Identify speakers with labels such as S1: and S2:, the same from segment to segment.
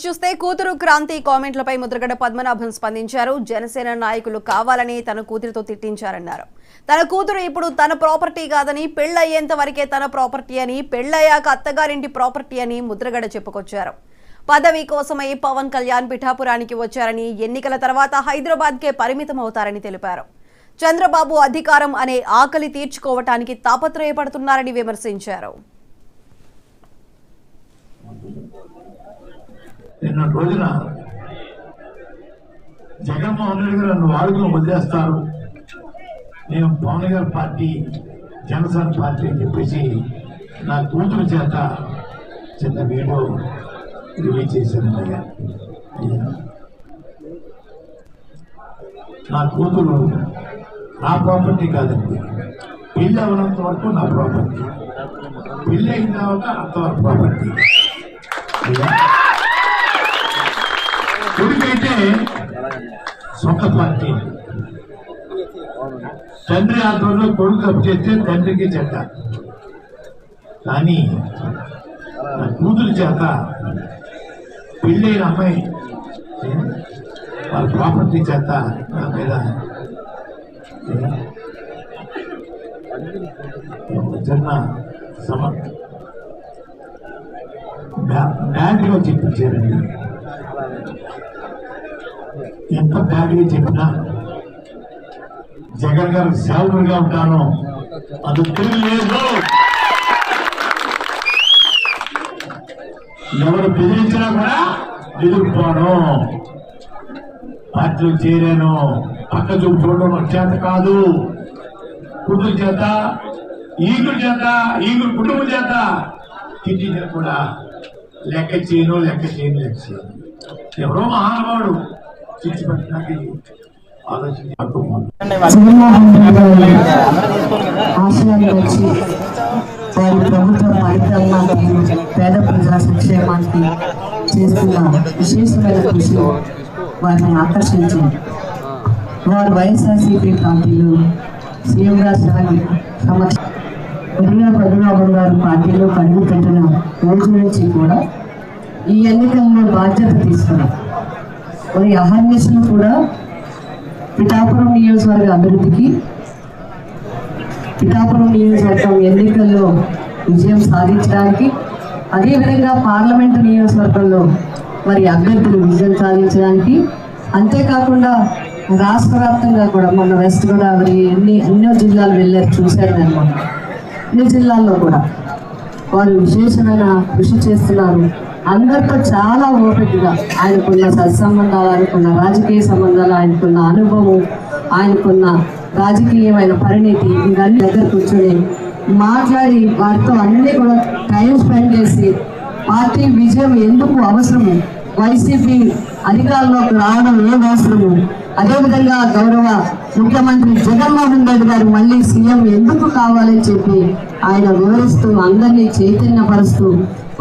S1: చూస్తే కూతురు క్రాంతి కామెంట్లపై ముద్రగడ పద్మనాభం స్పందించారు. జనసేన నాయకులు కావాలని తన కూతురితో తిట్టించారన్నారు. తన కూతురు ఇప్పుడు తన ప్రాపర్టీ కాదని, పెళ్లయ్యేంత వరకే తన ప్రాపర్టీ అని, పెళ్లయ్యాక అత్తగారింటి ప్రాపర్టీ అని ముద్రగడ చెప్పుకొచ్చారు. పదవి కోసమై పవన్ కళ్యాణ్ పిఠాపురానికి వచ్చారని, ఎన్నికల తర్వాత హైదరాబాద్కే పరిమితం అవుతారని తెలిపారు. చంద్రబాబు అధికారం అనే ఆకలి తీర్చుకోవటానికి తాపత్రయపడుతున్నారని విమర్శించారు.
S2: నిన్న రోజున జగన్మోహన్ రెడ్డి గారు నన్ను వాడుకుని వదిలేస్తారు, నేను పవన్ గారి పార్టీ జనసేన పార్టీ అని చెప్పేసి నా కూతురు చేత చిన్న వీడియో రిలీజ్ చేశాను. అయ్యా నా కూతురు నా ప్రాపర్టీ కాదండి, పెళ్ళి అవ్వనంత వరకు నా ప్రాపర్టీ, పెళ్ళి అయిన తర్వాత అంతవరకు ప్రాపర్టీ. కొడుకైతే సొంత పార్టీ, తండ్రి ఆధ్వర్యంలో కొడుకు తప్పు చేస్తే తండ్రికి చెడ్డ. కానీ నా కూతురు చేత పెళ్ళైన అమ్మాయి వాళ్ళ ప్రాపర్టీ చేత నా మీద చిన్న బ్యాడ్గా చెప్పించారండి. ఎంత బ్యాడ్గా చెప్పినా జగన్ గారు సేవకుడిగా ఉంటాను, అది తెలియలేదు. ఎవరు బెదిరించినా కూడా ఎదుర్కోను, పార్టీలు చేరాను, పక్క చూపు చూడడం చేత కాదు. కూతురు చేత, ఈగురు చేత, ఈగురు కుటుంబం చేత తిట్టించిన కూడా లెక్క చేయను. ఎవరో మహానుభావుడు చిచ్చిపెట్టినది ఆలోచన
S3: ఆశయాలు వచ్చి వారి ప్రభుత్వ పరిపాలనకి, పేద ప్రజా సంక్షేమానికి చేస్తున్న విశేషమైన కృషి వారిని ఆకర్షించింది. వారు వైఎస్ఆర్సీపీ పార్టీలో సీఎం గారి సమక్ష పద్మనాభం గారు పార్టీలో పనిని పెట్టిన రోజు నుంచి కూడా ఈ ఎన్నికల్లో బాధ్యత తీసుకున్నారు. మరి అహర్నిశలు కూడా పిఠాపురం నియోజకవర్గ అభివృద్ధికి, పిఠాపురం నియోజకవర్గం ఎన్నికల్లో విజయం సాధించడానికి, అదేవిధంగా పార్లమెంటు నియోజకవర్గంలో మరి అభ్యర్థులు విజయం సాధించడానికి, అంతేకాకుండా రాష్ట్ర వ్యాప్తంగా కూడా మొన్న వెస్ట్ గోదావరి ఎన్నో జిల్లాలు వెళ్ళారు, చూశారు. నేను మొన్న అన్ని జిల్లాల్లో కూడా వారు విశేషమైన కృషి చేస్తున్నారు. అందరితో చాలా ఓపికగా ఆయనకున్న సత్సంబంధాలు, ఆయనకున్న రాజకీయ సంబంధాలు, ఆయనకున్న అనుభవం, ఆయనకున్న రాజకీయమైన పరిణితి ఇవన్నీ దగ్గర కూర్చొని మాట్లాడి వారితో అన్నీ కూడా టైం స్పెండ్ చేసి పార్టీ విజయం ఎందుకు అవసరము, వైసీపీ అధికారంలోకి రావడం ఏం అవసరము, అదేవిధంగా గౌరవ ముఖ్యమంత్రి జగన్మోహన్ రెడ్డి గారు మళ్ళీ సీఎం ఎందుకు కావాలని చెప్పి ఆయన వివరిస్తూ అందరినీ చైతన్యపరుస్తూ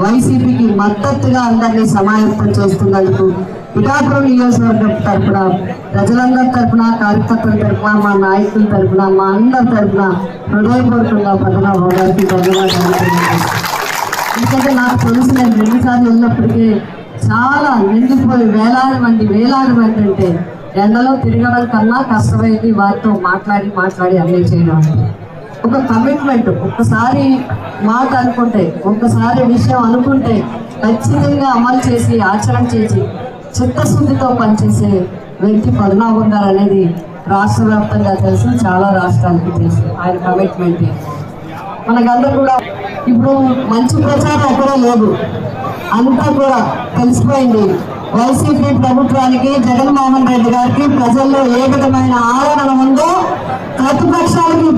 S3: వైసీపీకి మద్దతుగా అందరినీ సమాయత్తం చేస్తున్నందుకు పిఠాపురం నియోజకవర్గం తరఫున, ప్రజలందరి తరఫున, కార్యకర్తల తరఫున, మా నాయకుల తరఫున, మా అందరి తరఫున హృదయపూర్వకంగా పద్మనాభం గారికి ధన్యవాదాలు. ఎందుకంటే నాకు తెలుసు, నేను 2 సార్లు వెళ్ళినప్పటికీ చాలా నిండిపోయి వేలాది మంది అంటే ఎండలో తిరగడం కన్నా కష్టమైంది వారితో మాట్లాడి అన్నీ చేయడం. ఒక కమిట్మెంట్, ఒక్కసారి మాట అనుకుంటే, ఒక్కసారి విషయం అనుకుంటే ఖచ్చితంగా అమలు చేసి, ఆచరణ చేసి, చిత్తశుద్ధితో పనిచేసే వ్యక్తి పద్మనాభం గారు అనేది రాష్ట్ర వ్యాప్తంగా తెలుసు, చాలా రాష్ట్రాలకి తెలుసు ఆయన కమిట్మెంట్. మనకందరూ కూడా ఇప్పుడు మంచి ప్రచారం ఎక్కడా లేదు, అంతా కూడా తెలిసిపోయింది. వైసీపీ ప్రభుత్వానికి, జగన్మోహన్ రెడ్డి గారికి ప్రజల్లో ఏ విధమైన ఆదరణ ఉందో, ప్రతిపక్షాలకి